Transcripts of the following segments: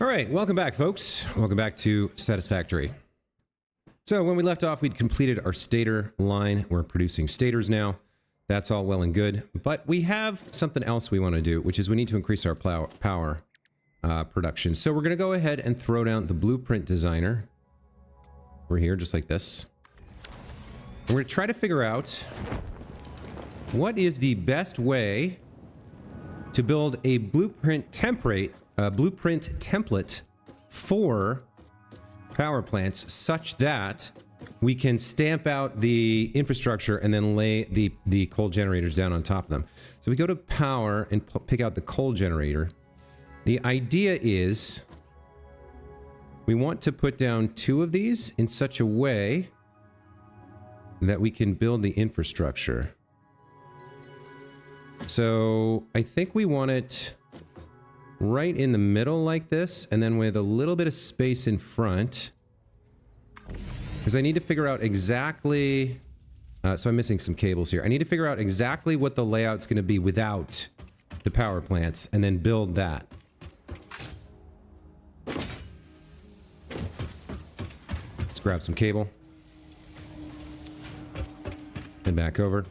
All right, welcome back, folks. Welcome back to Satisfactory. So when we left off, we'd completed our stator line. We're producing stators now. That's all well and good, but we have something else we want to do, which is we need to increase our power production. So we're going to go ahead and throw down the blueprint designer. We're here just like this. We're going to try to figure out what is the best way to build a blueprint template for power plants such that we can stamp out the infrastructure and then lay the coal generators down on top of them. So we go to power and pick out the coal generator. The idea is we want to put down 2 of these in such a way that we can build the infrastructure. So I think we want it right in the middle like this, and then with a little bit of space in front. Because I need to figure out exactly... so I'm missing some cables here. I need to figure out exactly what the layout's going to be without the power plants, and then build that. Let's grab some cable. And back over.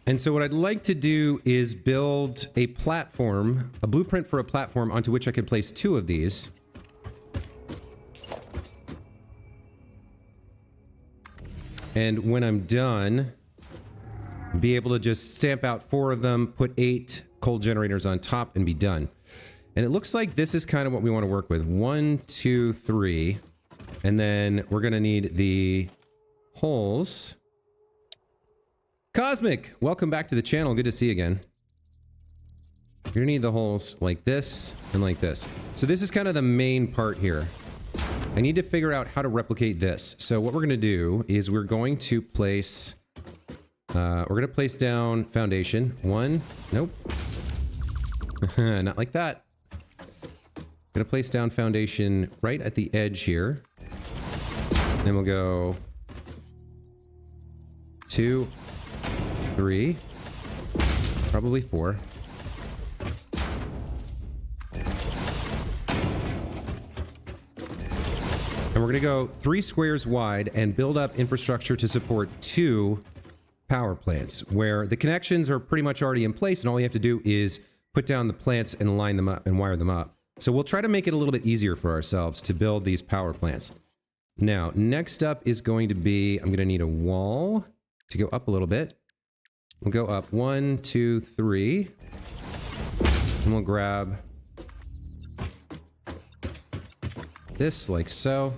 And so what I'd like to do is build a platform, a blueprint for a platform onto which I can place 2 of these. And when I'm done, be able to just stamp out 4 of them, put 8 coal generators on top, and be done. And it looks like this is kind of what we want to work with. 1, 2, 3. And then we're going to need the holes. Cosmic, welcome back to the channel. Good to see you again. You're gonna need the holes like this and like this. So this is kind of the main part here. I need to figure out how to replicate this. So what we're gonna do is we're going to place... we're gonna place down foundation. 1, nope. Not like that. Gonna place down foundation right at the edge here. Then we'll go 2, 3, probably 4. And we're going to go 3 squares wide and build up infrastructure to support 2 power plants, where the connections are pretty much already in place, and all you have to do is put down the plants and line them up and wire them up. So we'll try to make it a little bit easier for ourselves to build these power plants. Now, next up is going to be, I'm going to need a wall to go up a little bit. We'll go up 1, 2, 3. And we'll grab this like so.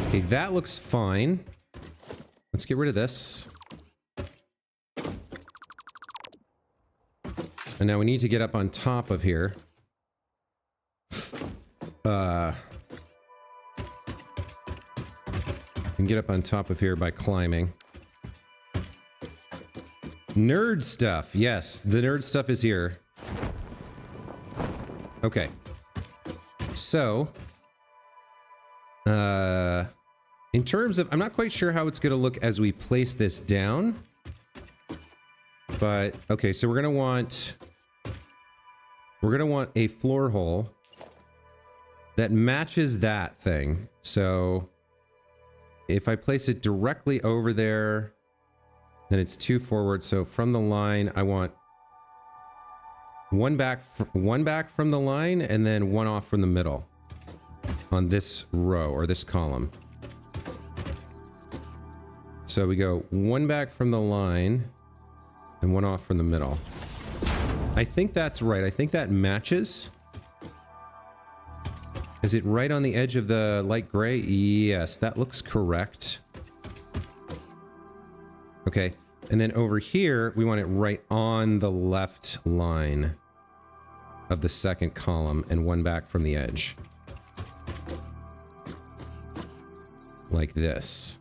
Okay, that looks fine. Let's get rid of this. And now we need to get up on top of here. You can get up on top of here by climbing. Nerd stuff. Yes, the nerd stuff is here. Okay. So, in terms of, I'm not quite sure how it's going to look as we place this down. But, okay, so we're going to want a floor hole that matches that thing. So if I place it directly over there, then it's 2 forward. So from the line, I want one back from the line, and then 1 off from the middle on this row or this column. So we go 1 back from the line and 1 off from the middle. I think that's right. I think that matches. Is it right on the edge of the light gray? Yes, that looks correct. Okay, and then over here, we want it right on the left line of the second column and 1 back from the edge. Like this.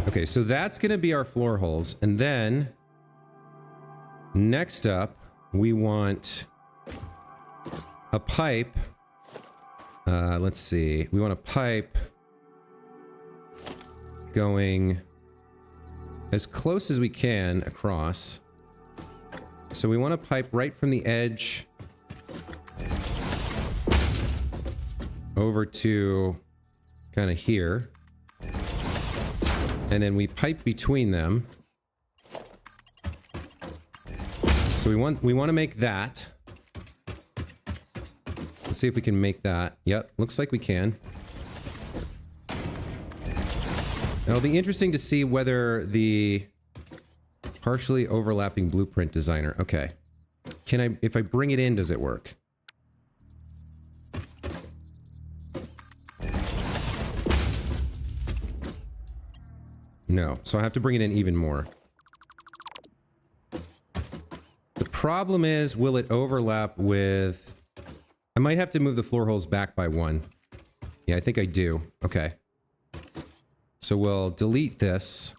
Okay, so that's going to be our floor holes. And then, next up, we want a pipe. Let's see. We want a pipe going as close as we can across. So we want to pipe right from the edge over to kind of here. And then we pipe between them. So we want to make that. Let's see if we can make that. Yep, looks like we can. It'll be interesting to see whether the partially overlapping blueprint designer. Okay. Can I, if I bring it in, does it work? No. So I have to bring it in even more. The problem is, will it overlap with... I might have to move the floor holes back by one. Yeah, I think I do. Okay. So we'll delete this.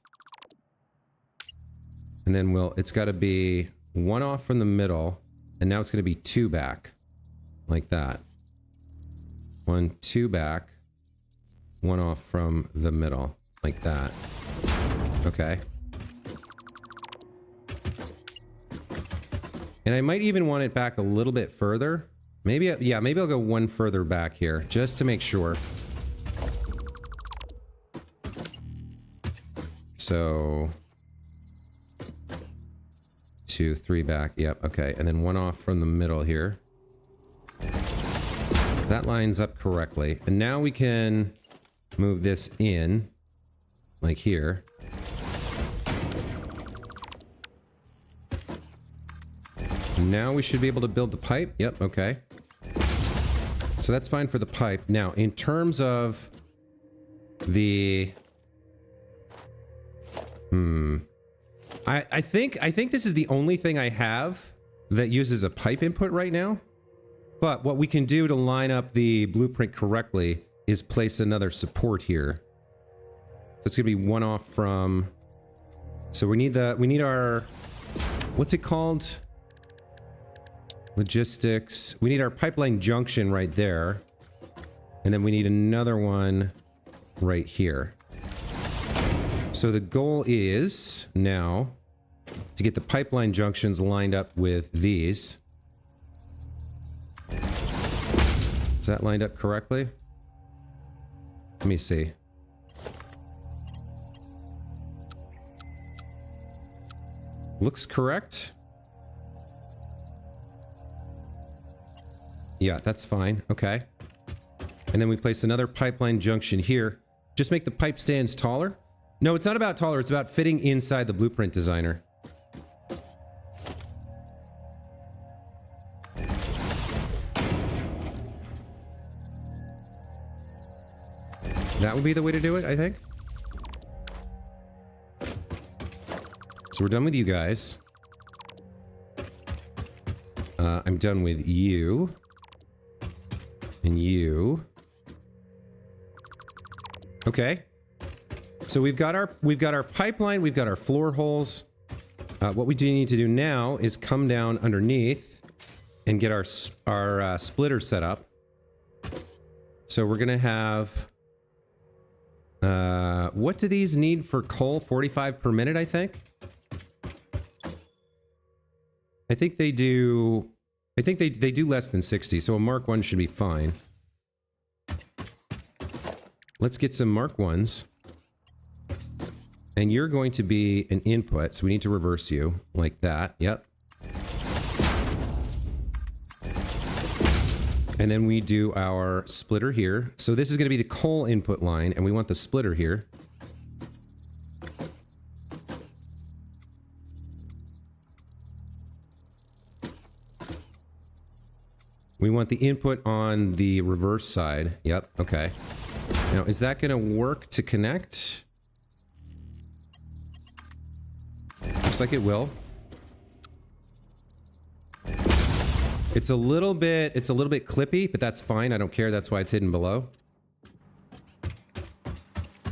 And then it's got to be one off from the middle. And now it's going to be two back. Like that. 1, 2 back. One off from the middle. Like that. Okay. And I might even want it back a little bit further. Maybe, yeah, maybe I'll go one further back here, just to make sure. So... 2, 3 back, yep, okay. And then one off from the middle here. That lines up correctly. And now we can move this in, like here. Now we should be able to build the pipe. Yep, okay. So that's fine for the pipe. Now, in terms of the... I think this is the only thing I have that uses a pipe input right now. But what we can do to line up the blueprint correctly is place another support here. So it's gonna be one off from... So we need our... What's it called? Logistics. We need our pipeline junction right there. And then we need another one right here. So the goal is now to get the pipeline junctions lined up with these. Is that lined up correctly? Let me see. Looks correct. Yeah, that's fine. Okay. And then we place another pipeline junction here. Just make the pipe stands taller. No, it's not about taller. It's about fitting inside the blueprint designer. That would be the way to do it, I think. So we're done with you guys. I'm done with you. And you. Okay. So we've got our pipeline, we've got our floor holes. What we do need to do now is come down underneath and get our splitter set up. So we're gonna have what do these need for coal? 45 per minute, I think. I think they do. I think they do less than 60, so a Mark 1 should be fine. Let's get some Mark 1s. And you're going to be an input, so we need to reverse you like that. Yep. And then we do our splitter here. So this is going to be the coal input line, and we want the splitter here. We want the input on the reverse side. Yep, okay. Now, is that going to work to connect? Looks like it will. It's a little bit clippy, but that's fine. I don't care. That's why it's hidden below.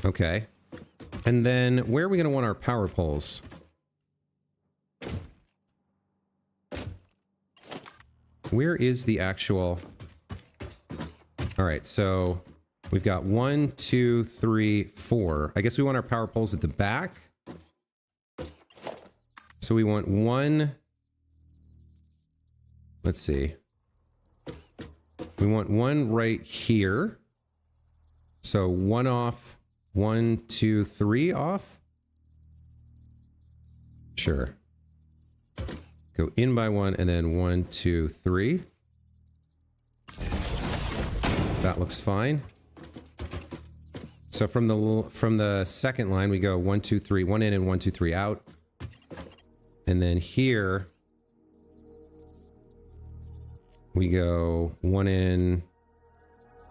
Okay. And then where are we going to want our power poles? Where is the actual... All right, so We've got 1, 2, 3, 4. I guess we want our power poles at the back. So we want one. Let's see. We want one right here. So 1 off, 1, 2, 3 off. Sure. Go in by 1 and then 1, 2, 3. That looks fine. So from the second line we go 1, 2, 3, 1 in and 1, 2, 3 out. And then here we go 1 in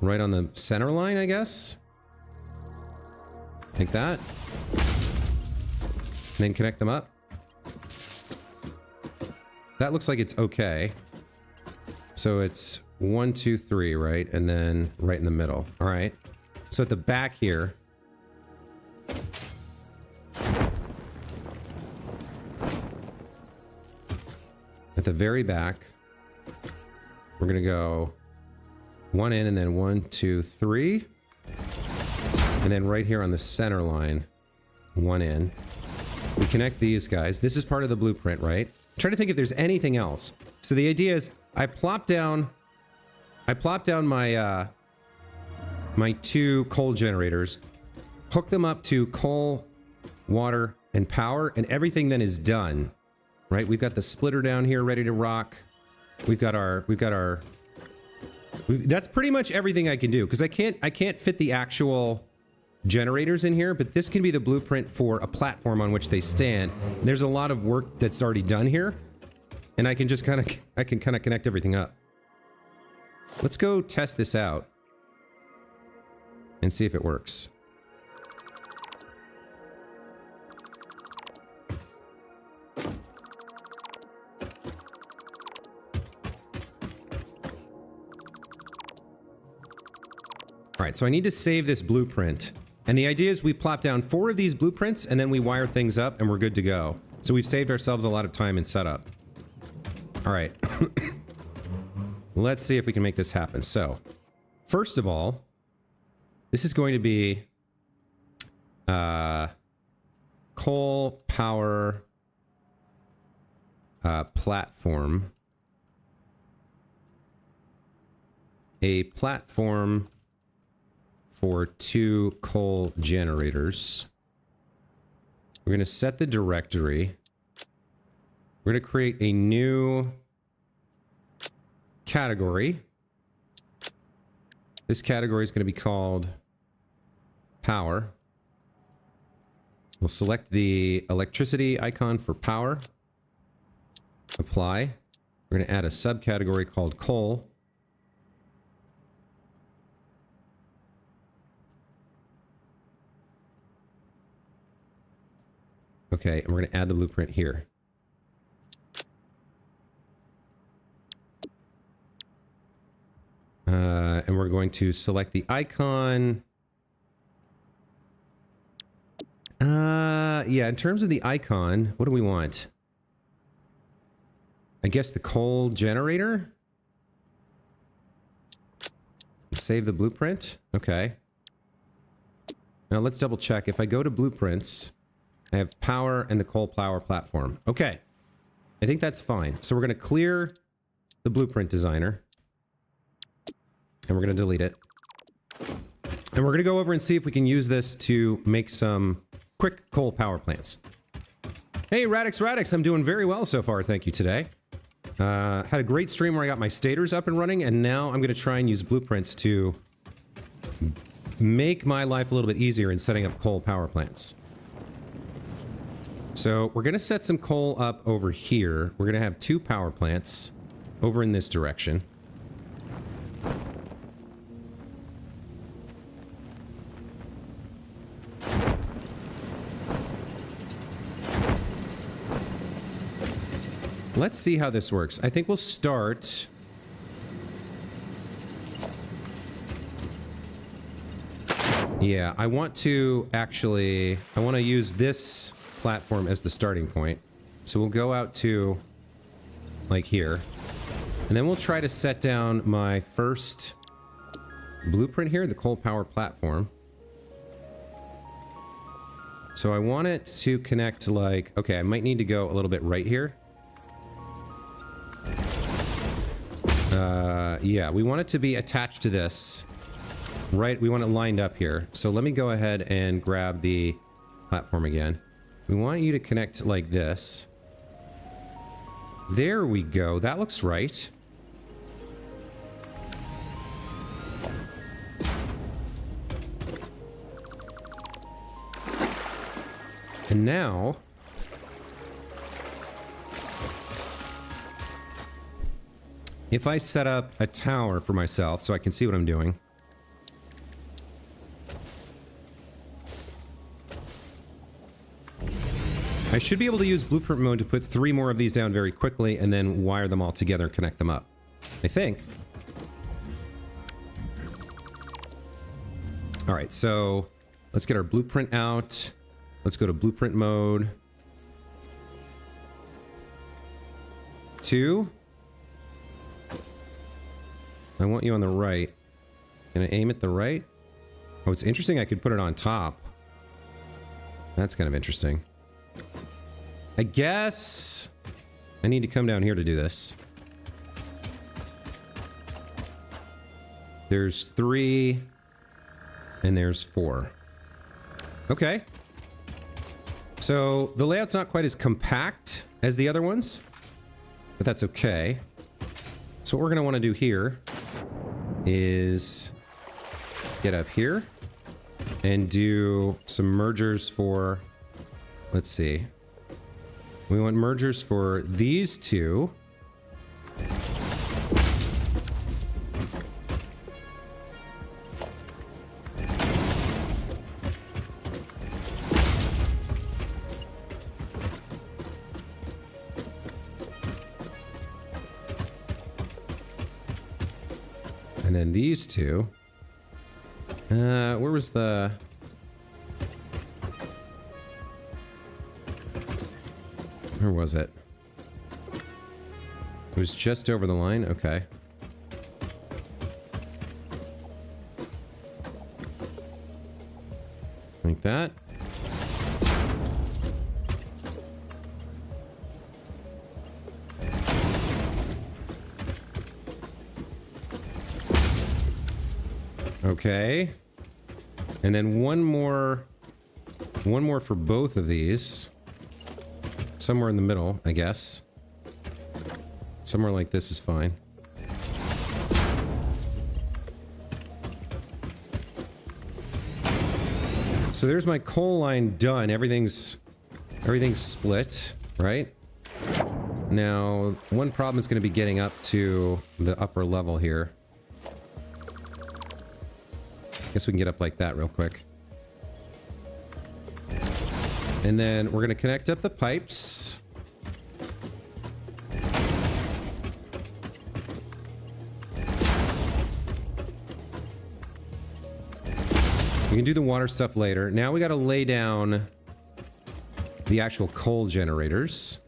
right on the center line, I guess. Take that. And then connect them up. That looks like it's okay. So it's 1, 2, 3, right? And then right in the middle. All right. So at the back here, at the very back, we're going to go 1 in and then 1, 2, 3. And then right here on the center line, 1 in. We connect these guys. This is part of the blueprint, right? I'm trying to think if there's anything else. So the idea is I plop down my my 2 coal generators, hook them up to coal, water, and power, and everything then is done. Right? We've got the splitter down here ready to rock. That's pretty much everything I can do, because I can't fit the actual generators in here, but this can be the blueprint for a platform on which they stand. And there's a lot of work that's already done here, and I can just kind of connect everything up. Let's go test this out and see if it works. All right, so I need to save this blueprint. And the idea is we plop down 4 of these blueprints and then we wire things up and we're good to go. So we've saved ourselves a lot of time in setup. All right. Let's see if we can make this happen. So, first of all, this is going to be coal power platform. A platform for 2 coal generators. We're going to set the directory. We're going to create a new category. This category is going to be called power. We'll select the electricity icon for power. Apply. We're going to add a subcategory called coal. Okay, and we're going to add the blueprint here. And we're going to select the icon. Yeah, in terms of the icon, what do we want? I guess the coal generator? Save the blueprint? Okay. Now let's double check. If I go to blueprints, I have power and the coal power platform. Okay. I think that's fine. So we're going to clear the blueprint designer. And we're going to delete it. And we're going to go over and see if we can use this to make some quick coal power plants. Hey, Radix, I'm doing very well so far, thank you, today. Had a great stream where I got my stators up and running, and now I'm going to try and use blueprints to make my life a little bit easier in setting up coal power plants. So we're going to set some coal up over here. We're going to have 2 power plants over in this direction. Let's see how this works. I think we'll start... Yeah, I want to use this platform as the starting point. So we'll go out to, like, here. And then we'll try to set down my first blueprint here, the coal power platform. So I want it to connect like, okay, I might need to go a little bit right here. Yeah, we want it to be attached to this. Right, we want it lined up here. So let me go ahead and grab the platform again. We want you to connect like this. There we go. That looks right. And now... if I set up a tower for myself so I can see what I'm doing. I should be able to use blueprint mode to put 3 more of these down very quickly and then wire them all together and connect them up. I think. Alright, so let's get our blueprint out. Let's go to blueprint mode. 2. I want you on the right. Can I aim at the right? Oh, it's interesting I could put it on top. That's kind of interesting. I guess I need to come down here to do this. There's 3 and there's 4. Okay. So the layout's not quite as compact as the other ones, but that's okay. So what we're going to want to do here is get up here and do some mergers for, let's see. We want mergers for these 2. And then these 2. Where was the... where was it? It was just over the line? Okay. Like that. Okay. And then one more for both of these. Somewhere in the middle, I guess. Somewhere like this is fine. So there's my coal line done. Everything's split, right? Now, one problem is going to be getting up to the upper level here. Guess we can get up like that real quick. And then we're going to connect up the pipes. We can do the water stuff later. Now we got to lay down the actual coal generators.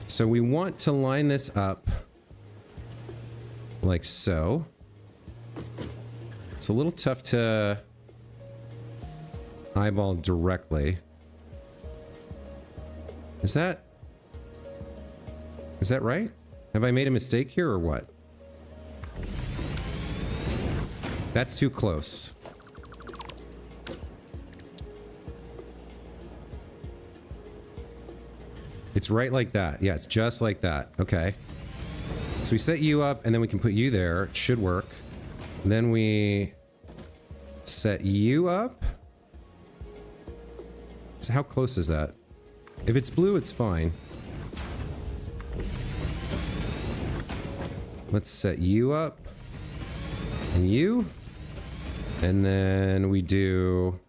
So we want to line this up like so. It's a little tough to eyeball directly. Is that right? Have I made a mistake here or what? That's too close. It's right like that. Yeah, it's just like that. Okay. So we set you up and then we can put you there. It should work. And then we set you up. So how close is that? If it's blue, it's fine. Let's set you up. And you. And then we do...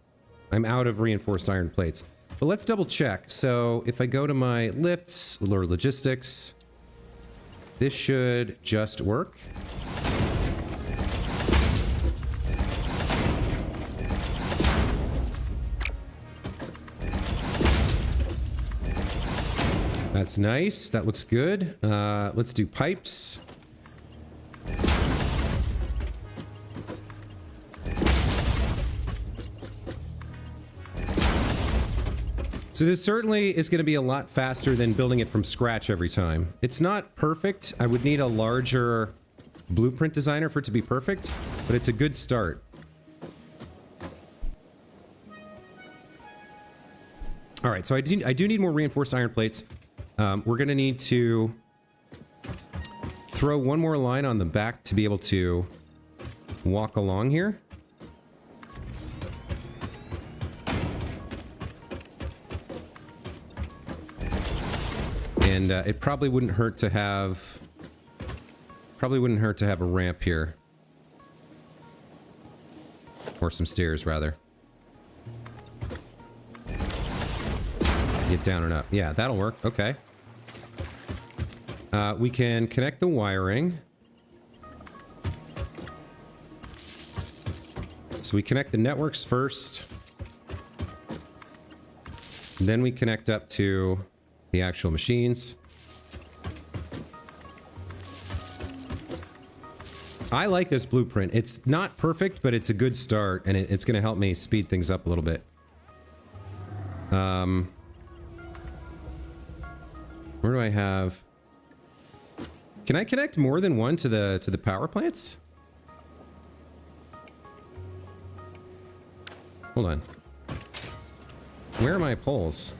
I'm out of reinforced iron plates. But let's double check. So if I go to my lifts or logistics, this should just work. That's nice. That looks good. Let's do pipes. So this certainly is going to be a lot faster than building it from scratch every time. It's not perfect. I would need a larger blueprint designer for it to be perfect, but it's a good start. All right, so I do need more reinforced iron plates. We're going to need to throw one more line on the back to be able to walk along here. And it probably wouldn't hurt to have a ramp here. Or some stairs, rather. Get down and up. Yeah, that'll work. Okay. We can connect the wiring. So we connect the networks first. Then we connect up to the actual machines. I like this blueprint. It's not perfect, but it's a good start, and it's going to help me speed things up a little bit. Where do I have... Can I connect more than one to the power plants? Hold on. Where are my poles?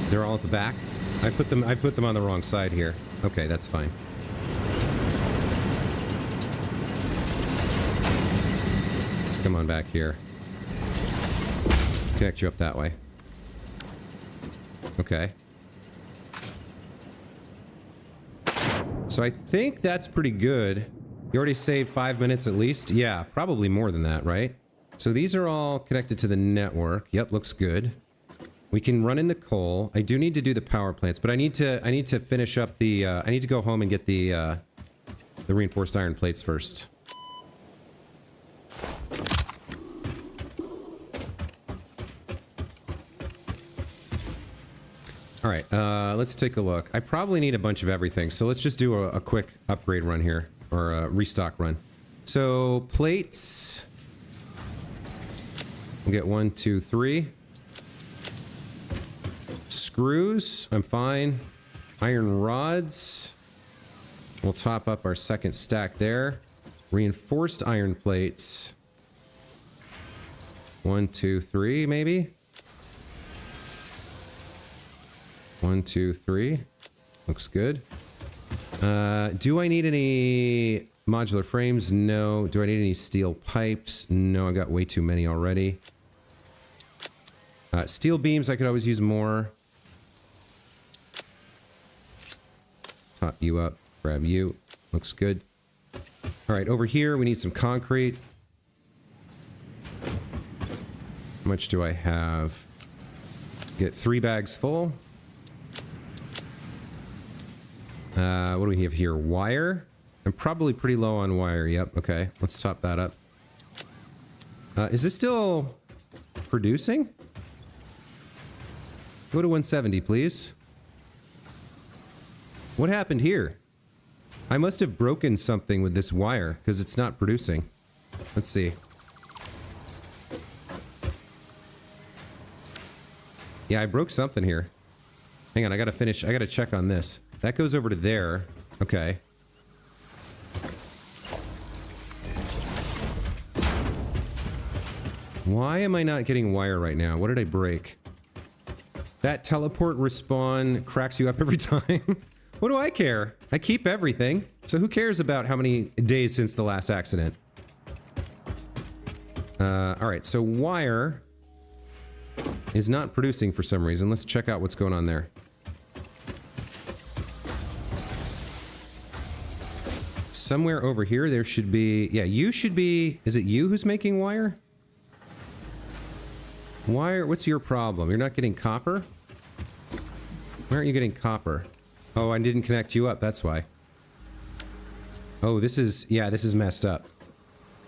They're all at the back. I put them on the wrong side here. Okay, that's fine. Let's come on back here. Connect you up that way. Okay. So I think that's pretty good. You already saved 5 minutes at least? Yeah, probably more than that, right? So these are all connected to the network. Yep, looks good. We can run in the coal. I do need to do the power plants, but I need to finish up the I need to go home and get the reinforced iron plates first. All right, let's take a look. I probably need a bunch of everything, so let's just do a quick upgrade run here, or a restock run. So plates, we'll get 1, 2, 3. Screws, I'm fine. Iron rods, we'll top up our second stack there. Reinforced iron plates, 1, 2, 3, maybe. 1, 2, 3. Looks good. Do I need any modular frames? No. Do I need any steel pipes? No, I got way too many already. Steel beams, I could always use more. Top you up, grab you. Looks good. All right, over here we need some concrete. How much do I have? Get 3 bags full. What do we have here? Wire? I'm probably pretty low on wire. Yep, okay. Let's top that up. Is this still producing? Go to 170, please. What happened here? I must have broken something with this wire, because it's not producing. Let's see. Yeah, I broke something here. Hang on, I gotta check on this. That goes over to there. Okay. Why am I not getting wire right now? What did I break? That teleport respawn cracks you up every time. What do I care? I keep everything. So who cares about how many days since the last accident? Alright, so wire is not producing for some reason. Let's check out what's going on there. Somewhere over here, there should be... Yeah, you should be... Is it you who's making wire? Wire, what's your problem? You're not getting copper? Why aren't you getting copper? Oh, I didn't connect you up, that's why. Oh, this is... Yeah, this is messed up.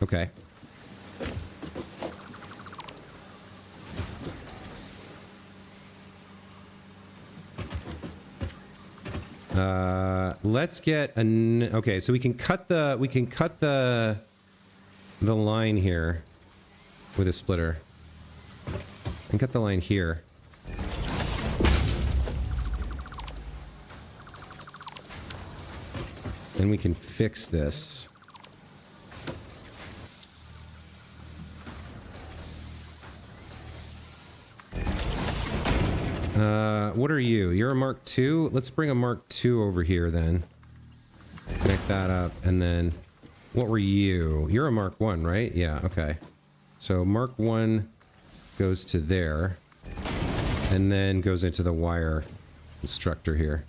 Okay. Let's get an... Okay, so we can cut the line here with a splitter. And cut the line here. and we can fix this. What are you? You're a Mark II? Let's bring a Mark II over here then. Connect that up, and then... What were you? You're a Mark I, right? Yeah, okay. So Mark I goes to there, and then goes into the wire constructor here.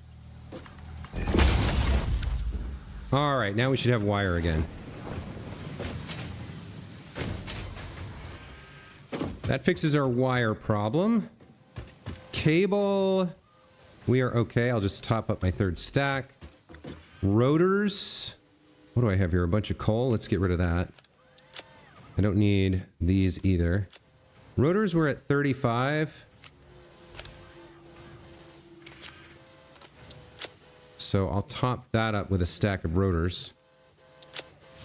Alright, now we should have wire again. That fixes our wire problem. Cable, we are okay. I'll just top up my third stack. Rotors, what do I have here? A bunch of coal. Let's get rid of that. I don't need these either. Rotors were at 35. So I'll top that up with a stack of rotors.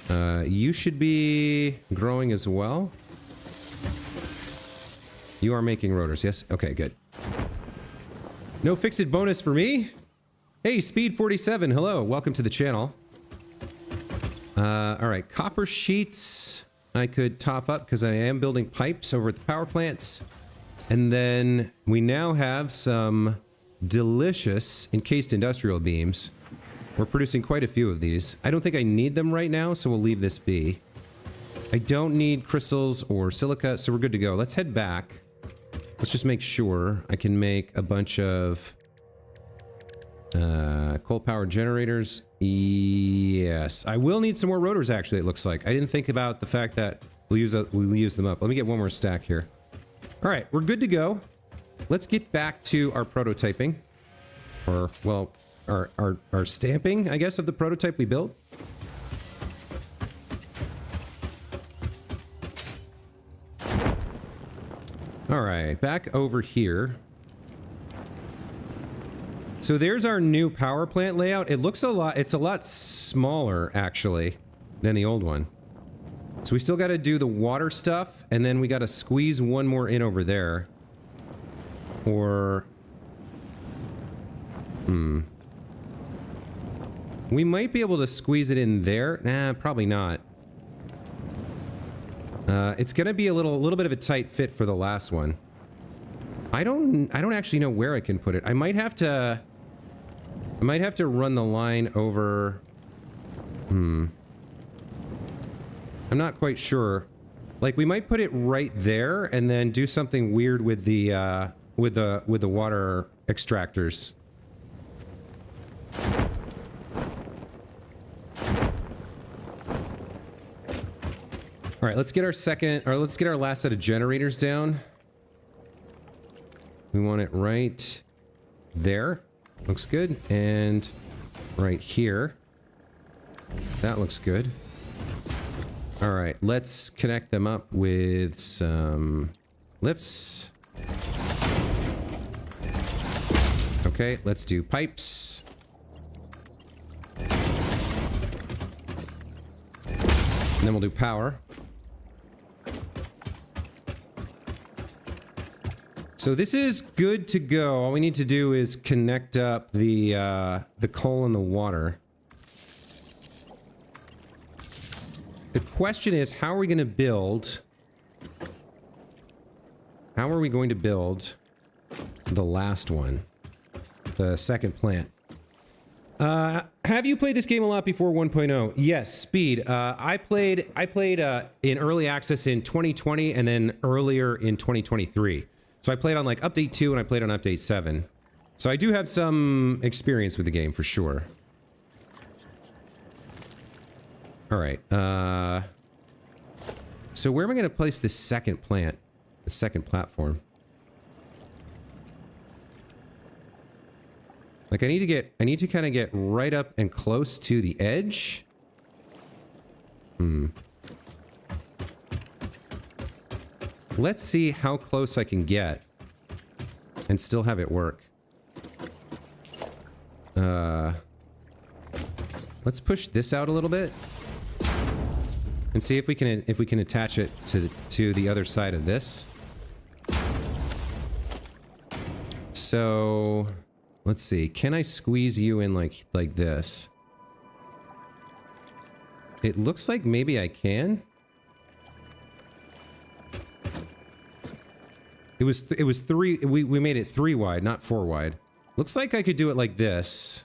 You should be growing as well. You are making rotors, yes? Okay, good. No fixed bonus for me? Hey, Speed47, hello, welcome to the channel. Alright, copper sheets I could top up because I am building pipes over at the power plants. And then we now have some delicious encased industrial beams. We're producing quite a few of these. I don't think I need them right now, so we'll leave this be. I don't need crystals or silica, so we're good to go. Let's head back. Let's just make sure I can make a bunch of coal-powered generators. Yes. I will need some more rotors, actually, it looks like. I didn't think about the fact that we'll use them up. Let me get one more stack here. All right, we're good to go. Let's get back to our prototyping. Or, well, our stamping, I guess, of the prototype we built. All right, back over here. So there's our new power plant layout. It looks it's a lot smaller, actually, than the old one. So we still got to do the water stuff, and then we got to squeeze one more in over there. Or... we might be able to squeeze it in there. Nah, probably not. It's gonna be a little bit of a tight fit for the last one. I don't actually know where I can put it. I might have to run the line over. I'm not quite sure. Like, we might put it right there and then do something weird with the water extractors. All right, let's get our last set of generators down. We want it right there. Looks good. And right here. That looks good. All right, let's connect them up with some lifts. Okay, let's do pipes. And then we'll do power. So this is good to go. All we need to do is connect up the coal and the water. The question is, how are we going to build... How are we going to build the last one? The second plant. Have you played this game a lot before 1.0? Yes, Speed. I played in early access in 2020 and then earlier in 2023. So I played on like update 2 and I played on update 7. So I do have some experience with the game for sure. All right. So where am I going to place the second plant? The second platform? Like, I need to kind of get right up and close to the edge. Let's see how close I can get and still have it work. Let's push this out a little bit and see if we can attach it to the other side of this. So let's see. Can I squeeze you in like this? It looks like maybe I can. It was 3, we made it 3 wide, not 4 wide. Looks like I could do it like this.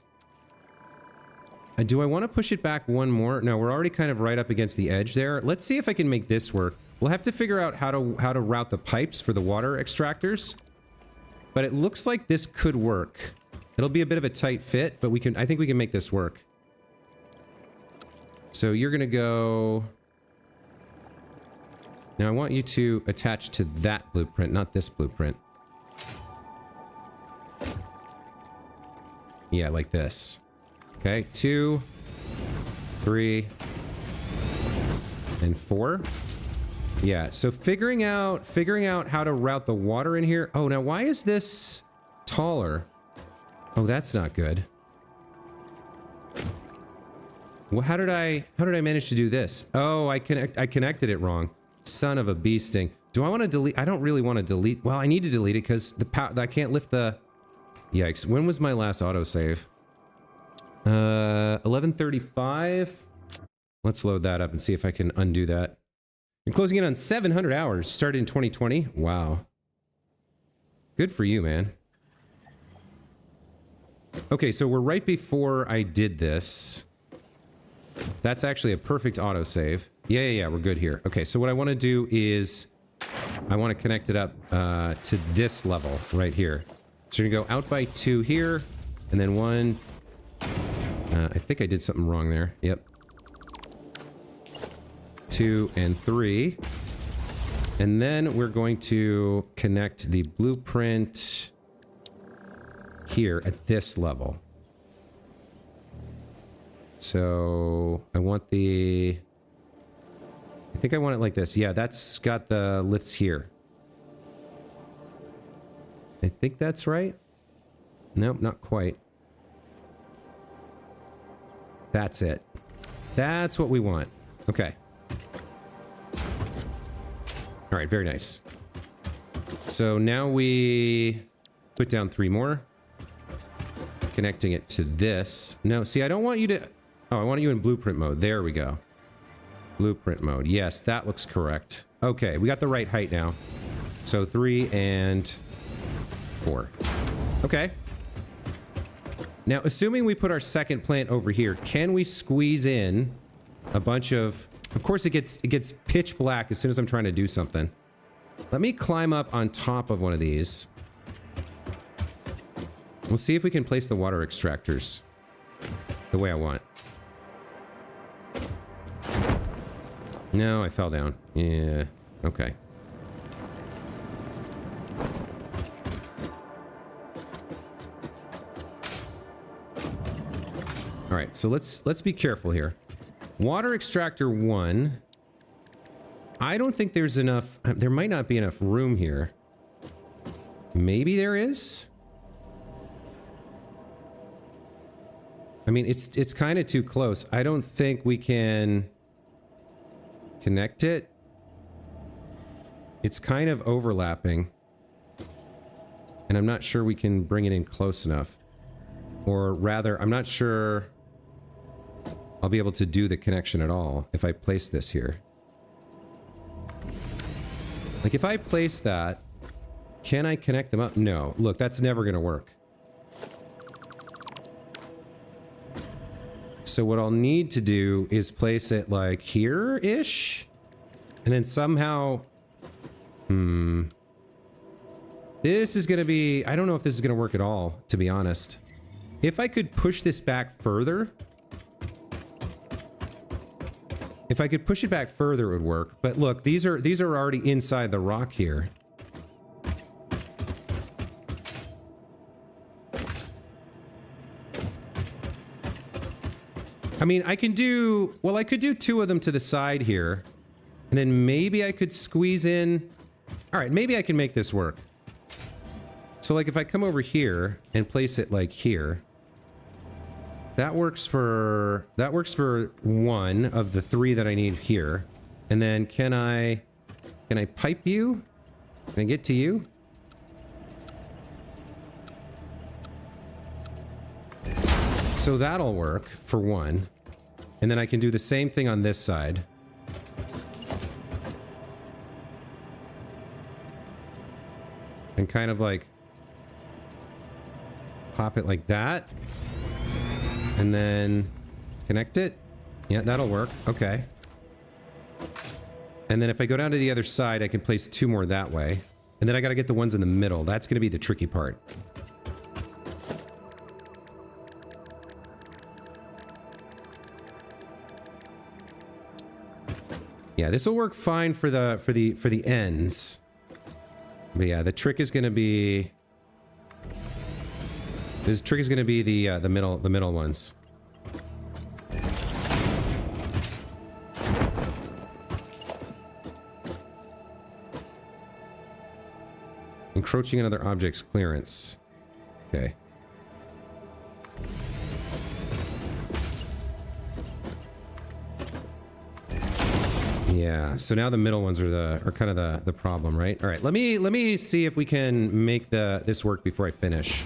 Do I want to push it back one more? No, we're already kind of right up against the edge there. Let's see if I can make this work. We'll have to figure out how to route the pipes for the water extractors. But it looks like this could work. It'll be a bit of a tight fit, but I think we can make this work. So you're gonna go... Now I want you to attach to that blueprint, not this blueprint. Yeah, like this. Okay, 2, 3, and 4. Yeah, so figuring out how to route the water in here. Oh, now why is this taller? Oh, that's not good. Well, how did I manage to do this? Oh, I connected it wrong. Son of a bee sting. Do I want to delete? I don't really want to delete. Well, I need to delete it because I can't lift the... Yikes. When was my last autosave? 11:35. Let's load that up and see if I can undo that. You're closing in on 700 hours. Started in 2020. Wow. Good for you, man. Okay, so we're right before I did this. That's actually a perfect autosave. Yeah, we're good here. Okay, so what I want to do is I want to connect it up to this level right here. So you're going to go out by 2 here, and then 1. I think I did something wrong there. Yep. 2 and 3. And then we're going to connect the blueprint here at this level. So I want I think I want it like this. Yeah, that's got the lifts here. I think that's right. Nope, not quite. That's it. That's what we want. Okay. All right, very nice. So now we put down 3 more. Connecting it to this. No, see, I don't want you to... Oh, I want you in blueprint mode. There we go. Blueprint mode. Yes, that looks correct. Okay, we got the right height now. So 3 and 4. Okay. Now, assuming we put our second plant over here, can we squeeze in a bunch of... Of course, it gets pitch black as soon as I'm trying to do something. Let me climb up on top of one of these. We'll see if we can place the water extractors the way I want. No, I fell down. Yeah, okay. All right, so let's be careful here. Water extractor 1. I don't think there's enough... There might not be enough room here. Maybe there is? I mean, it's kind of too close. I don't think we can connect it. It's kind of overlapping. And I'm not sure we can bring it in close enough. Or rather, I'm not sure I'll be able to do the connection at all if I place this here. Like, if I place that, can I connect them up? No. Look, that's never going to work. So what I'll need to do is place it like here-ish. And then somehow... This is going to be... I don't know if this is going to work at all, to be honest. If I could push this back further... If I could push it back further, it would work. But look, these are already inside the rock here. I mean, I can do... Well, I could do 2 of them to the side here. And then maybe I could squeeze in... All right, maybe I can make this work. So, like, if I come over here and place it, like, here... That works for 1 of the 3 that I need here. And then can I pipe you? Can I get to you? So that'll work for 1. And then I can do the same thing on this side. And kind of like pop it like that. And then connect it. Yeah, that'll work. Okay. And then if I go down to the other side, I can place 2 more that way. And then I got to get the ones in the middle. That's going to be the tricky part. Yeah, this will work fine for the ends. But yeah, the trick is going to be the middle ones. Encroaching on other objects clearance. Okay. Yeah, so now the middle ones are kind of the problem, right? All right, let me see if we can make this work before I finish.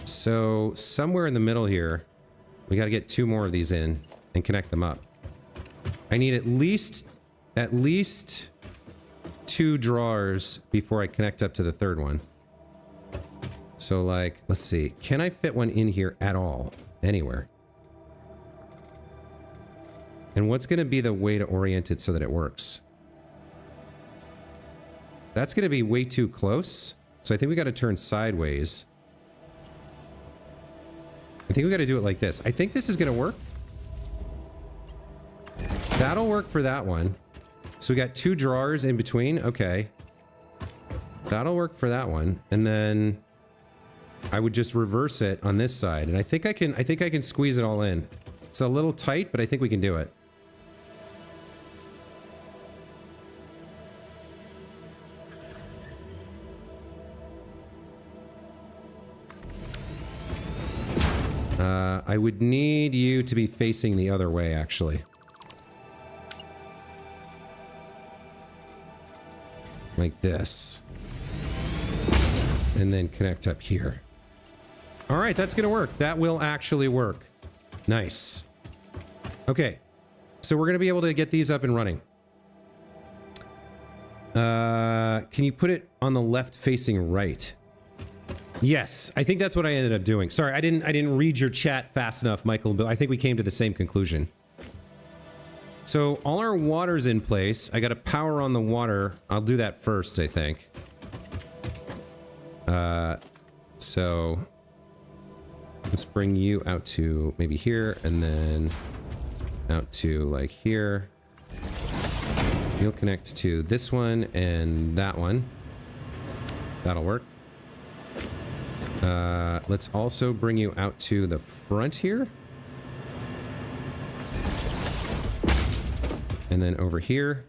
So somewhere in the middle here, we got to get 2 more of these in and connect them up. I need at least 2 drawers before I connect up to the 3rd one. So, like, let's see. Can I fit one in here at all? Anywhere? And what's going to be the way to orient it so that it works? That's going to be way too close. So I think we got to turn sideways. I think we got to do it like this. I think this is going to work. That'll work for that one. So we got 2 drawers in between. Okay. That'll work for that one. And then I would just reverse it on this side. And I think I can squeeze it all in. It's a little tight, but I think we can do it. I would need you to be facing the other way, actually. Like this. And then connect up here. All right, that's gonna work. That will actually work. Nice. Okay, so we're gonna be able to get these up and running. Can you put it on the left facing right? Yes, I think that's what I ended up doing. Sorry, I didn't read your chat fast enough, Michael, but I think we came to the same conclusion. So all our water's in place. I got to power on the water. I'll do that first, I think. So let's bring you out to maybe here and then out to like here. You'll connect to this one and that one. That'll work. Let's also bring you out to the front here. And then over here.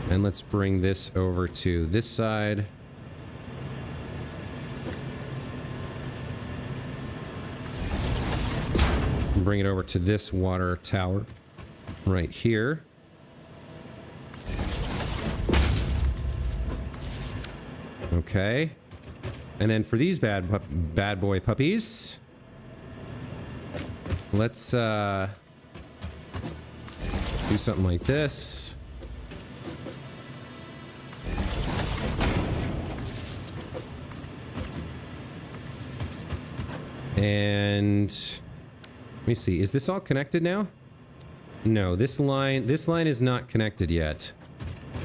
And let's bring this over to this side. And bring it over to this water tower right here. Okay. And then for these bad boy puppies, let's do something like this. And let me see, is this all connected now? No, this line is not connected yet.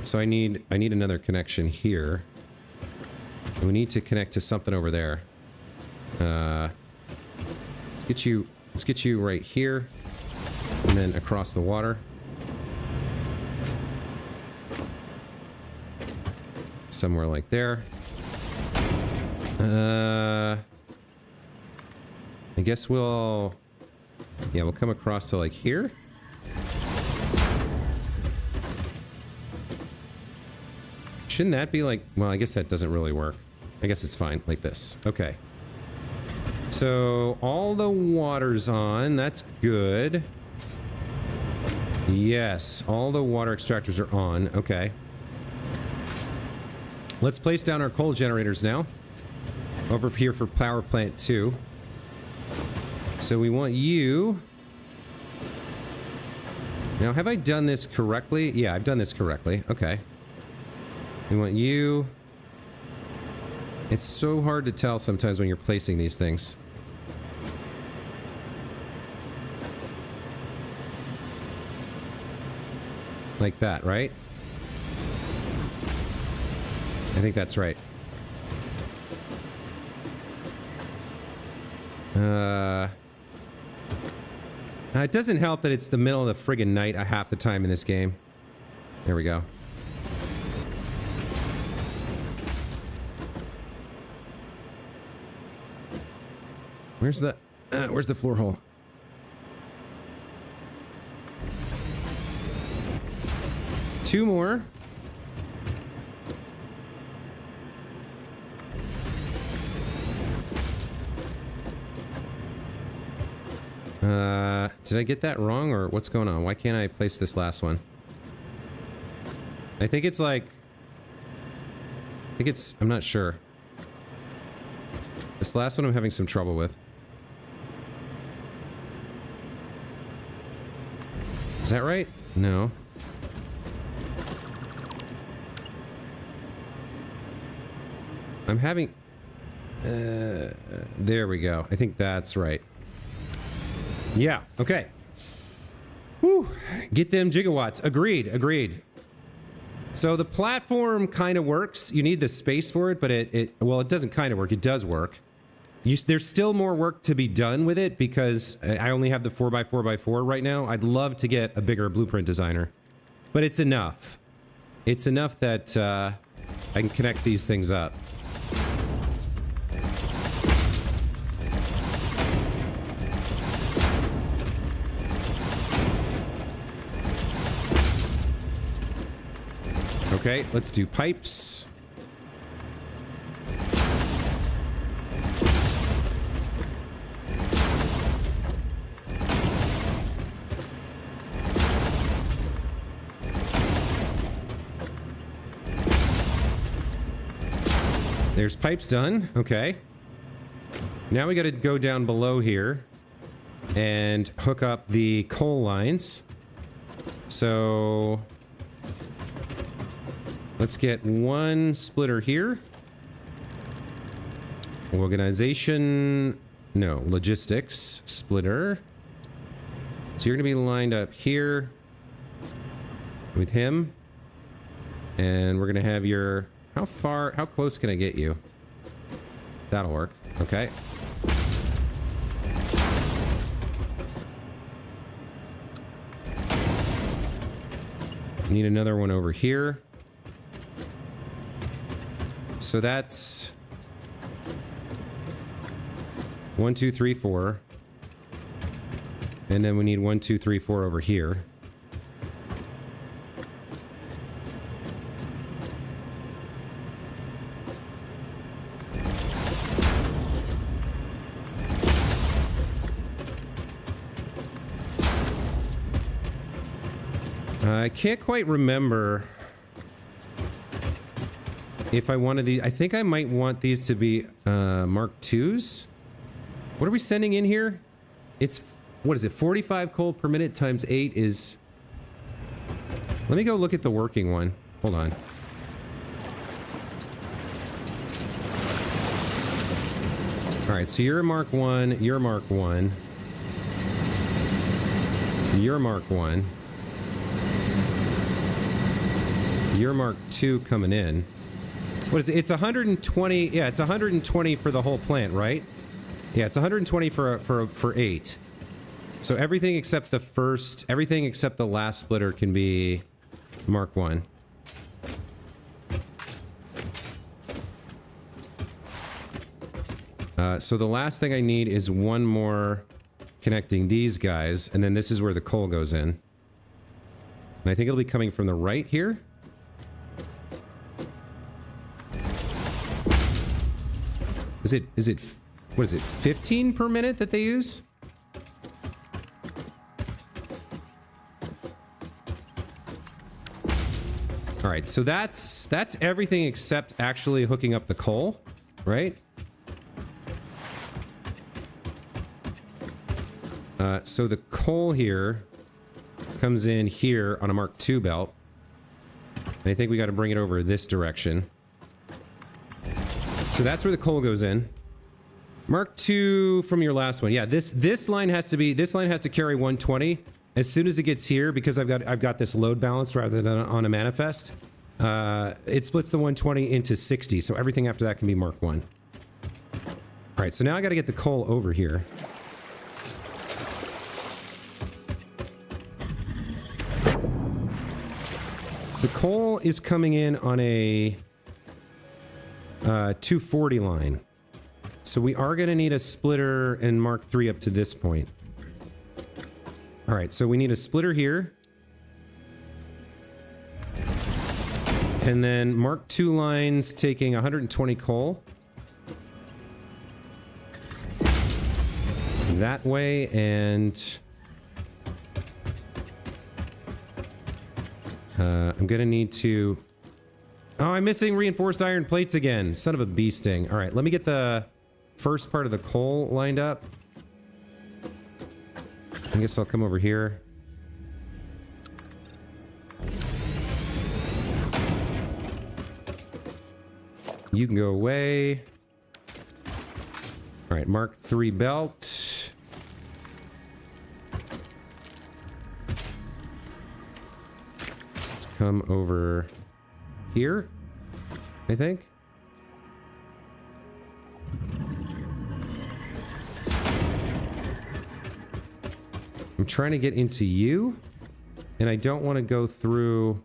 So I need another connection here. We need to connect to something over there. Let's get you right here, and then across the water. Somewhere like there. I guess we'll come across to like here. Shouldn't that be like, well, I guess that doesn't really work. I guess it's fine like this. Okay. So all the water's on. That's good. Yes, all the water extractors are on. Okay. Let's place down our coal generators now. Over here for power plant 2. So we want you... Now, have I done this correctly? Yeah, I've done this correctly. Okay. We want you... It's so hard to tell sometimes when you're placing these things. Like that, right? I think that's right. It doesn't help that it's the middle of the friggin' night half the time in this game. There we go. Where's the floor hole? Two more. Did I get that wrong, or what's going on? Why can't I place this last one? I think it's like... I'm not sure. This last one I'm having some trouble with. Is that right? No. I'm having... there we go. I think that's right. Yeah, okay. Whew. Get them gigawatts. Agreed, agreed. So the platform kind of works. You need the space for it, but well, it doesn't kind of work. It does work. There's still more work to be done with it because I only have the 4x4x4 right now. I'd love to get a bigger blueprint designer, but it's enough. It's enough that I can connect these things up. Okay, let's do pipes. There's pipes done. Okay. Now we got to go down below here and hook up the coal lines. So... let's get one splitter here. Organization... no, logistics splitter. So you're going to be lined up here with him. And we're going to have your... how close can I get you? That'll work. Okay. Need another one over here. So that's 1, 2, 3, 4. And then we need 1, 2, 3, 4 over here. I can't quite remember if I wanted these. I think I might want these to be Mark IIs. What are we sending in here? It's, what is it, 45 coal per minute times 8 is... let me go look at the working one. Hold on. Alright, so you're a Mark 1, you're Mark 1. You're Mark 1. You're Mark 2 coming in. What is it? It's 120. Yeah, it's 120 for the whole plant, right? Yeah, it's 120 for 8. So everything except everything except the last splitter can be Mark 1. So the last thing I need is one more connecting these guys, and then this is where the coal goes in. And I think it'll be coming from the right here. Is it, what is it, 15 per minute that they use? All right, so that's everything except actually hooking up the coal, right? So the coal here comes in here on a Mark II belt. And I think we got to bring it over this direction. So that's where the coal goes in. Mark II from your last one. Yeah, this line has to carry 120. As soon as it gets here, because I've got this load balanced rather than on a manifest, it splits the 120 into 60. So everything after that can be Mark I. All right, so now I got to get the coal over here. The coal is coming in on a 240 line. So we are going to need a splitter and Mark III up to this point. All right, so we need a splitter here. And then Mark II lines taking 120 coal. That way, and I'm gonna need to... Oh, I'm missing reinforced iron plates again. Son of a bee sting. All right, let me get the first part of the coal lined up. I guess I'll come over here. You can go away. All right, Mark III belt. Let's come over here, I think. I'm trying to get into you, and I don't want to go through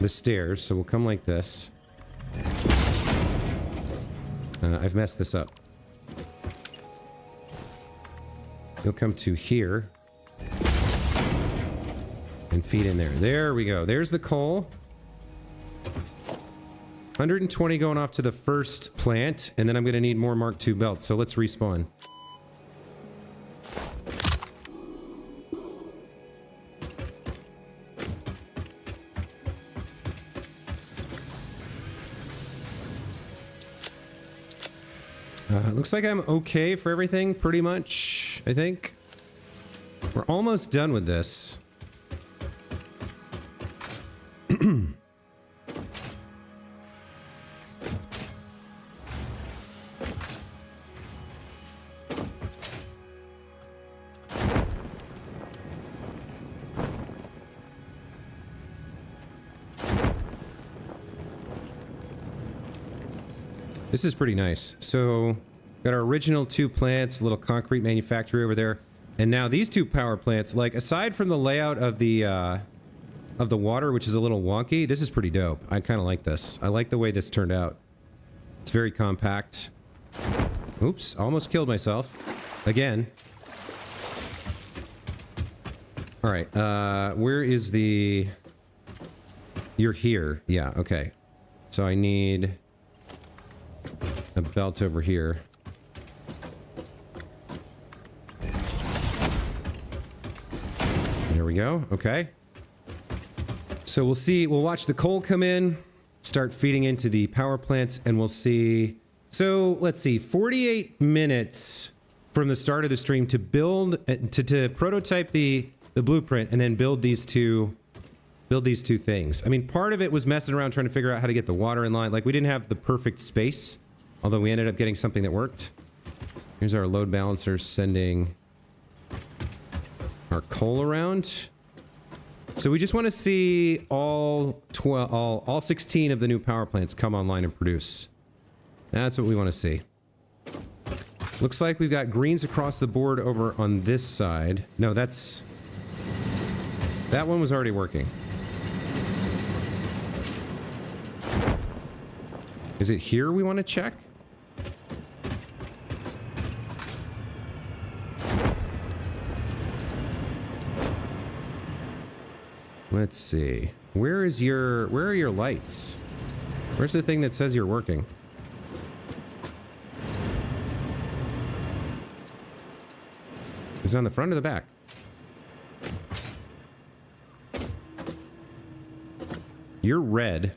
the stairs, so we'll come like this. I've messed this up. You'll come to here and feed in there. There we go. There's the coal. 120 going off to the first plant, and then I'm going to need more Mark II belts, so let's respawn. Looks like I'm okay for everything, pretty much, I think. We're almost done with this. This is pretty nice. So, got our original 2 plants, a little concrete manufactory over there, and now these 2 power plants. Like, aside from the layout of the water, which is a little wonky, this is pretty dope. I kind of like this. I like the way this turned out. It's very compact. Oops, almost killed myself again. All right, where is the? You're here. Yeah. Okay. So I need a belt over here. There we go. Okay. So we'll see. We'll watch the coal come in, start feeding into the power plants, and we'll see. So let's see. 48 minutes from the start of the stream to build, to prototype the blueprint, and then build these two things. I mean, part of it was messing around trying to figure out how to get the water in line. Like, we didn't have the perfect space. Although we ended up getting something that worked. Here's our load balancer sending our coal around. So we just want to see all 16 of the new power plants come online and produce. That's what we want to see. Looks like we've got greens across the board over on this side. No, that one was already working. Is it here we want to check? Let's see. Where are your lights? Where's the thing that says you're working? Is it on the front or the back? You're red.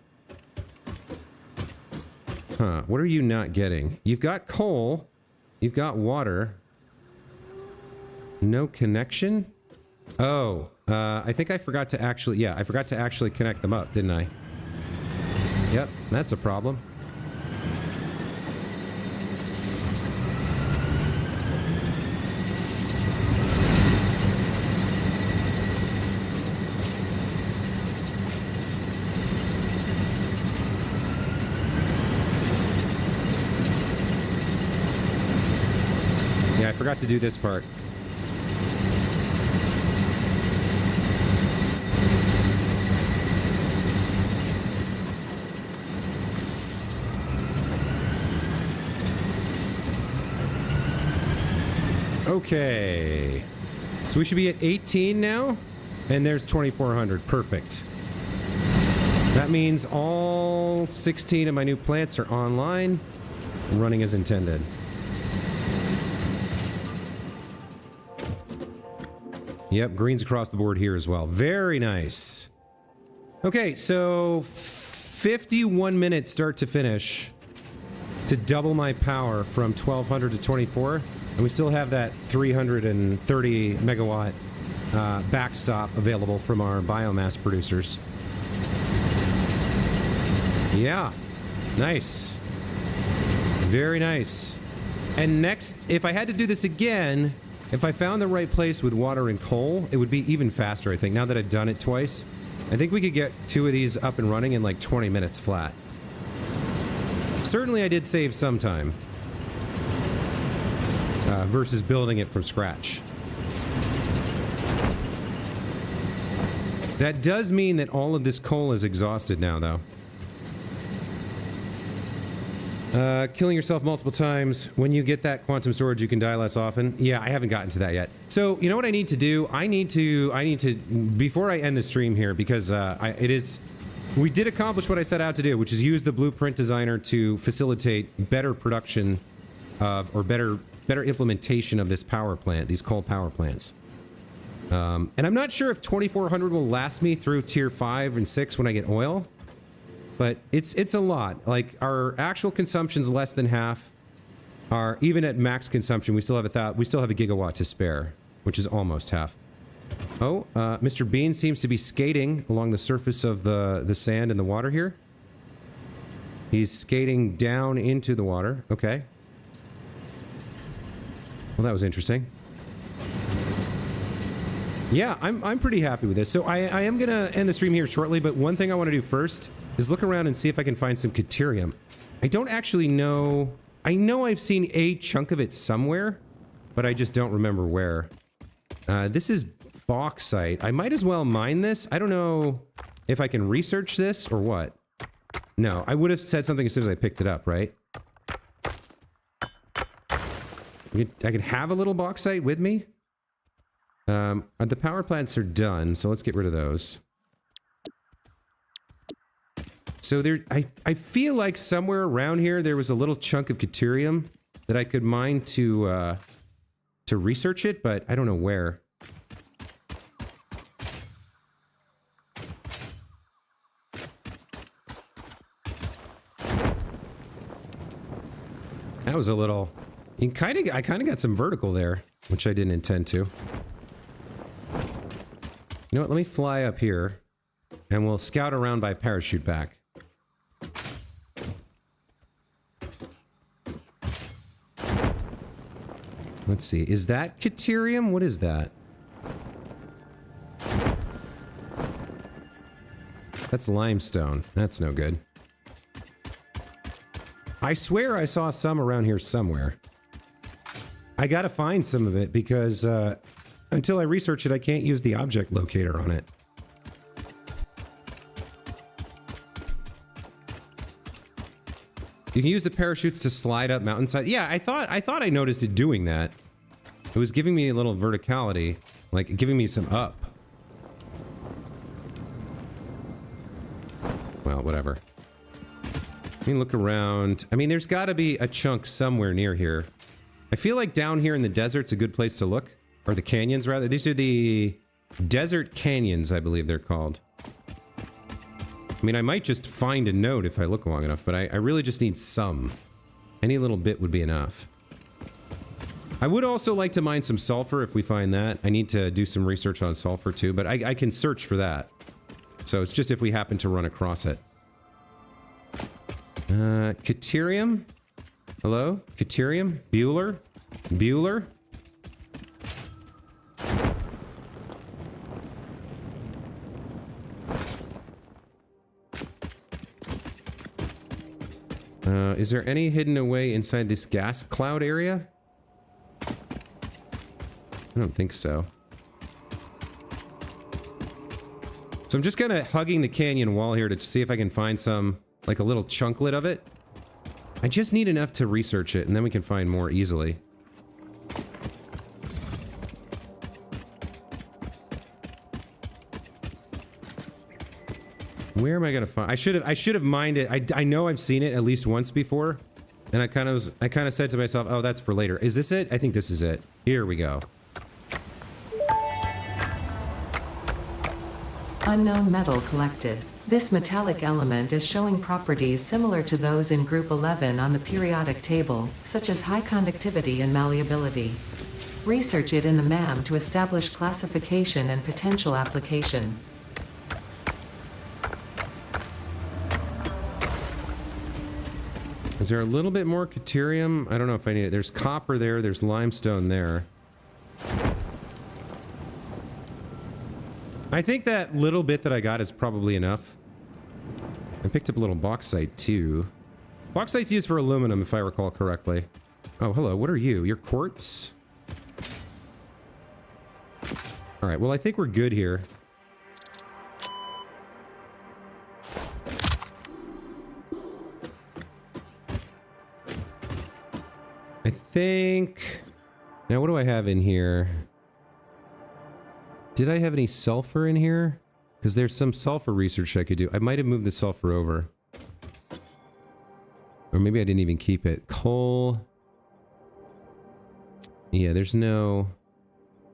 Huh, what are you not getting? You've got coal. You've got water. No connection? Oh, I think I forgot to actually... Yeah, I forgot to actually connect them up, didn't I? Yep, that's a problem. Yeah, I forgot to do this part. Okay. So we should be at 18 now, and there's 2,400. Perfect. That means all 16 of my new plants are online, running as intended. Yep, greens across the board here as well. Very nice. Okay, so 51 minutes start to finish to double my power from 1,200 to 24. And we still have that 330 megawatt backstop available from our biomass producers. Yeah, nice. Very nice. And next, if I had to do this again, if I found the right place with water and coal, it would be even faster, I think. Now that I've done it twice, I think we could get 2 of these up and running in like 20 minutes flat. Certainly I did save some time. Versus building it from scratch. That does mean that all of this coal is exhausted now, though. Killing yourself multiple times. When you get that quantum storage, you can die less often. Yeah, I haven't gotten to that yet. So, you know what I need to do? I need to, before I end the stream here, because we did accomplish what I set out to do, which is use the blueprint designer to facilitate better production of, or better implementation of this power plant, these coal power plants. And I'm not sure if 2,400 will last me through tier 5 and 6 when I get oil, but it's a lot. Like, our actual consumption's less than half. Even at max consumption, we still have a gigawatt to spare, which is almost half. Oh, Mr. Bean seems to be skating along the surface of the sand and the water here. He's skating down into the water. Okay. Well, that was interesting. Yeah, I'm pretty happy with this. So I am going to end the stream here shortly, but one thing I want to do first is look around and see if I can find some Caterium. I don't actually know... I know I've seen a chunk of it somewhere, but I just don't remember where. This is bauxite. I might as well mine this. I don't know if I can research this or what. No, I would have said something as soon as I picked it up, right? I could have a little bauxite with me. The power plants are done, so let's get rid of those. So there, I feel like somewhere around here there was a little chunk of Caterium that I could mine to research it, but I don't know where. That was a little... I kind of got some vertical there, which I didn't intend to. You know what? Let me fly up here, and we'll scout around by parachute back. Let's see. Is that Caterium? What is that? That's limestone. That's no good. I swear I saw some around here somewhere. I gotta find some of it because until I research it, I can't use the object locator on it. You can use the parachutes to slide up mountainside. Yeah, I thought I noticed it doing that. It was giving me a little verticality, like giving me some up. Well, whatever. Let me look around. I mean, there's got to be a chunk somewhere near here. I feel like down here in the desert's a good place to look. Or the canyons, rather. These are the desert canyons, I believe they're called. I mean, I might just find a node if I look long enough, but I really just need some. Any little bit would be enough. I would also like to mine some sulfur if we find that. I need to do some research on sulfur too, but I can search for that. So it's just if we happen to run across it. Caterium? Hello? Caterium? Bueller? Bueller? Is there any hidden away inside this gas cloud area? I don't think so. So I'm just kind of hugging the canyon wall here to see if I can find some, like a little chunklet of it. I just need enough to research it, and then we can find more easily. Where am I gonna find? I should have mined it. I know I've seen it at least once before, and I kind of said to myself, "Oh, that's for later." Is this it? I think this is it. Here we go. Unknown metal collected. This metallic element is showing properties similar to those in Group 11 on the periodic table, such as high conductivity and malleability. Research it in the MAM to establish classification and potential application. Is there a little bit more caterium? I don't know if I need it. There's copper there. There's limestone there. I think that little bit that I got is probably enough. I picked up a little bauxite too. Bauxite's used for aluminum, if I recall correctly. Oh, hello. What are you? You're quartz? All right. Well, I think we're good here. I think... Now, what do I have in here? Did I have any sulfur in here? Because there's some sulfur research I could do. I might have moved the sulfur over. Or maybe I didn't even keep it. Coal. Yeah, there's no...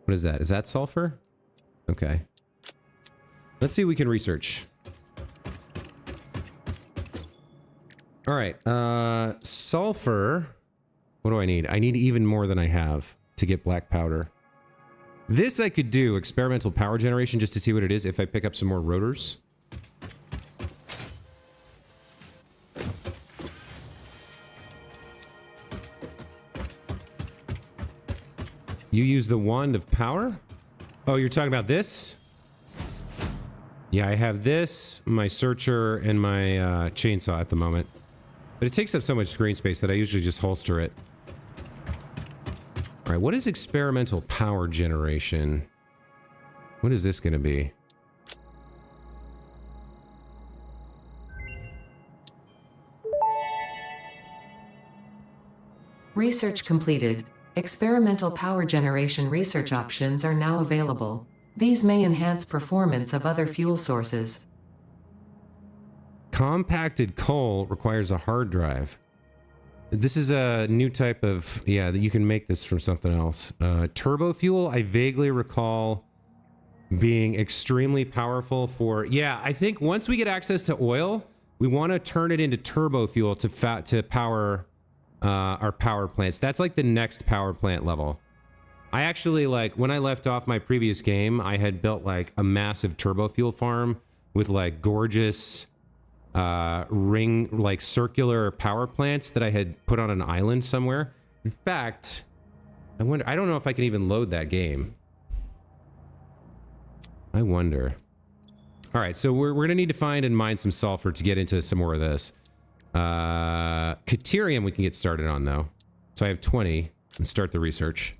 What is that? Is that sulfur? Okay. Let's see what we can research. Alright, sulfur... What do I need? I need even more than I have to get black powder. This I could do, experimental power generation, just to see what it is if I pick up some more rotors. You use the wand of power? Oh, you're talking about this? Yeah, I have this, my searcher, and my chainsaw at the moment. But it takes up so much screen space that I usually just holster it. Alright, what is experimental power generation? What is this going to be? Research completed. Experimental power generation research options are now available. These may enhance performance of other fuel sources. Compacted coal requires a hard drive. This is a new type of... Yeah, you can make this from something else. Turbo fuel, I vaguely recall being extremely powerful for... Yeah, I think once we get access to oil, we want to turn it into turbo fuel to power our power plants. That's like the next power plant level. I actually, like, when I left off my previous game, I had built, like, a massive turbo fuel farm with, like, gorgeous... ring, like circular power plants that I had put on an island somewhere. In fact, I don't know if I can even load that game. I wonder. All right, so we're gonna need to find and mine some sulfur to get into some more of this. Caterium we can get started on though. So I have 20 and start the research.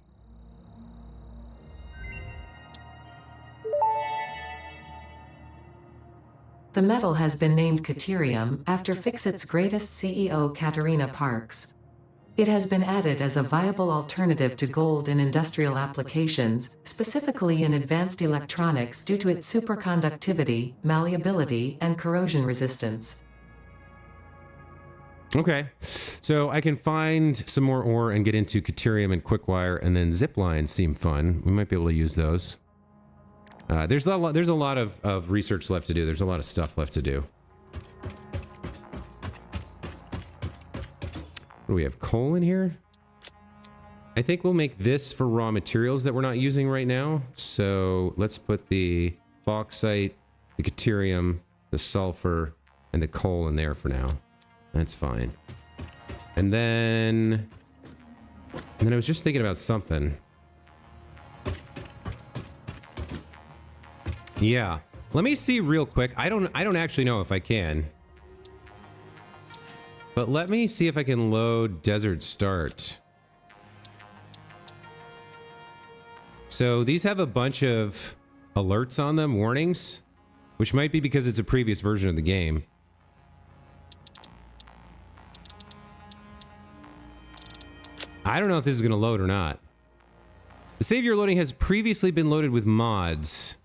The metal has been named Caterium after Fixit's greatest CEO Katerina Parks. It has been added as a viable alternative to gold in industrial applications, specifically in advanced electronics due to its superconductivity, malleability, and corrosion resistance. Okay, so I can find some more ore and get into Caterium and Quickwire, and then zip lines seem fun. We might be able to use those. There's a lot of research left to do. There's a lot of stuff left to do. What do we have? Coal in here? I think we'll make this for raw materials that we're not using right now. So let's put the bauxite, the deuterium, the sulfur, and the coal in there for now. That's fine. And then I was just thinking about something. Yeah. Let me see real quick. I don't actually know if I can. But let me see if I can load Desert Start. So these have a bunch of alerts on them, warnings, which might be because it's a previous version of the game. I don't know if this is going to load or not. The save you're loading has previously been loaded with mods.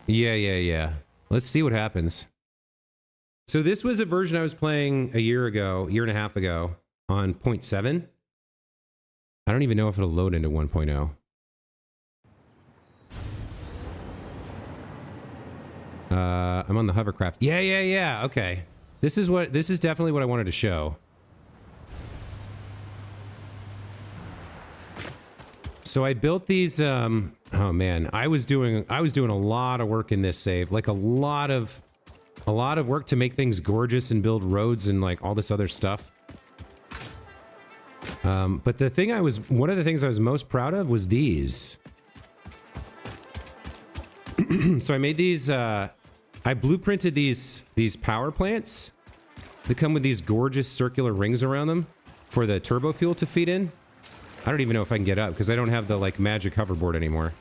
Yeah. Let's see what happens. So this was a version I was playing a year and a half ago on 0.7. I don't even know if it'll load into 1.0. I'm on the hovercraft. Yeah. Okay. This is definitely what I wanted to show. So I built these, oh man, I was doing a lot of work in this save, like a lot of work to make things gorgeous and build roads and like all this other stuff. But one of the things I was most proud of was these. So I made these, I blueprinted these power plants. They come with these gorgeous circular rings around them for the turbo fuel to feed in. I don't even know if I can get up because I don't have the like magic hoverboard anymore.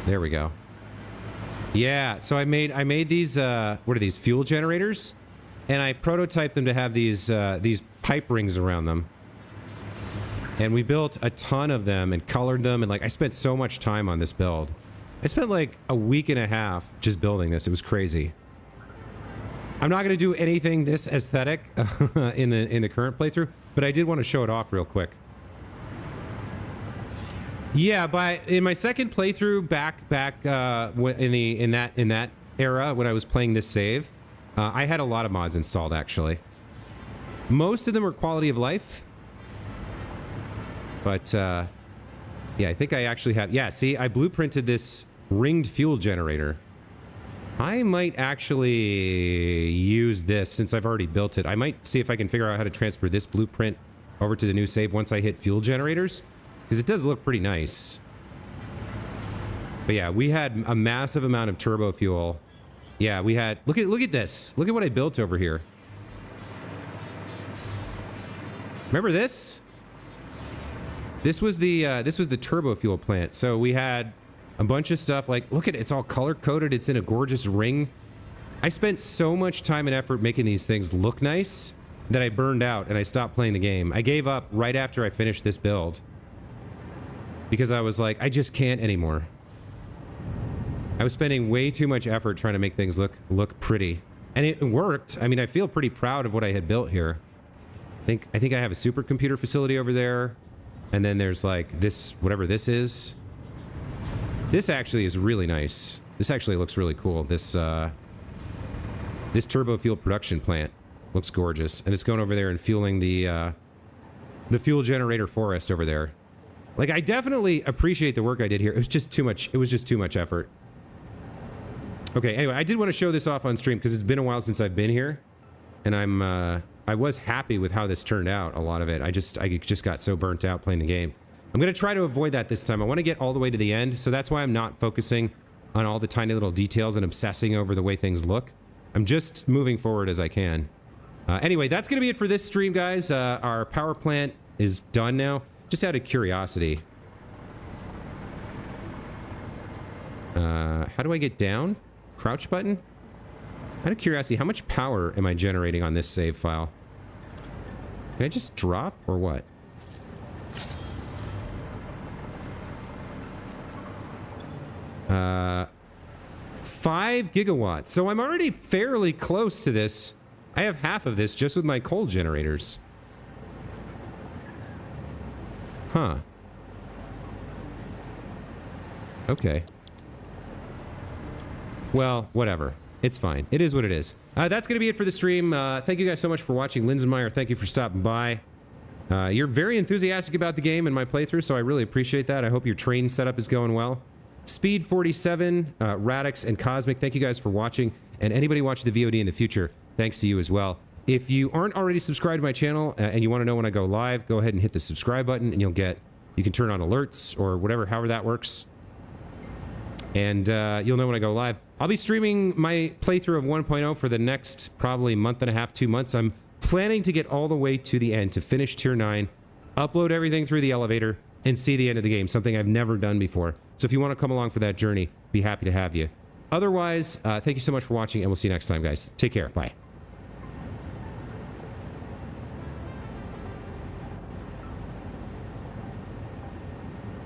There we go. Yeah, so I made these what are these, fuel generators? And I prototyped them to have these pipe rings around them. And we built a ton of them and colored them, and like I spent so much time on this build. I spent like a week and a half just building this. It was crazy. I'm not going to do anything this aesthetic in the current playthrough, but I did want to show it off real quick. Yeah, in my second playthrough back in that era when I was playing this save, I had a lot of mods installed actually. Most of them were quality of life, but yeah, I think I actually have. Yeah, see, I blueprinted this ringed fuel generator. I might actually use this since I've already built it. I might see if I can figure out how to transfer this blueprint over to the new save once I hit fuel generators. Because it does look pretty nice. But yeah, we had a massive amount of turbo fuel. Yeah, we had... Look at this. Look at what I built over here. Remember this? This was the turbo fuel plant. So we had a bunch of stuff like... Look at it. It's all color-coded. It's in a gorgeous ring. I spent so much time and effort making these things look nice that I burned out and I stopped playing the game. I gave up right after I finished this build. Because I was like, I just can't anymore. I was spending way too much effort trying to make things look pretty. And it worked. I mean, I feel pretty proud of what I had built here. I think I have a supercomputer facility over there. And then there's like this, whatever this is. This actually is really nice. This actually looks really cool. This turbo fuel production plant looks gorgeous. And it's going over there and fueling the fuel generator forest over there. Like, I definitely appreciate the work I did here. It was just too much. It was just too much effort. Okay, anyway, I did want to show this off on stream because it's been a while since I've been here. And I was happy with how this turned out, a lot of it. I just got so burnt out playing the game. I'm going to try to avoid that this time. I want to get all the way to the end, so that's why I'm not focusing on all the tiny little details and obsessing over the way things look. I'm just moving forward as I can. Anyway, that's going to be it for this stream, guys. Our power plant is done now. Just out of curiosity. How do I get down? Crouch button? Out of curiosity, how much power am I generating on this save file? Can I just drop or what? Uh, 5 gigawatts. So I'm already fairly close to this. I have half of this just with my coal generators. Huh. Okay. Well, whatever. It's fine. It is what it is. That's going to be it for the stream. Thank you guys so much for watching. Linsenmeyer, thank you for stopping by. You're very enthusiastic about the game and my playthrough, so I really appreciate that. I hope your train setup is going well. Speed47, Radix, and Cosmic, thank you guys for watching. And anybody watching the VOD in the future, thanks to you as well. If you aren't already subscribed to my channel and you want to know when I go live, go ahead and hit the subscribe button and you can turn on alerts or whatever, however that works. And you'll know when I go live. I'll be streaming my playthrough of 1.0 for the next probably month and a half, 2 months. I'm planning to get all the way to the end, to finish Tier 9, upload everything through the elevator, and see the end of the game, something I've never done before. So if you want to come along for that journey, be happy to have you. Otherwise, thank you so much for watching, and we'll see you next time, guys. Take care. Bye.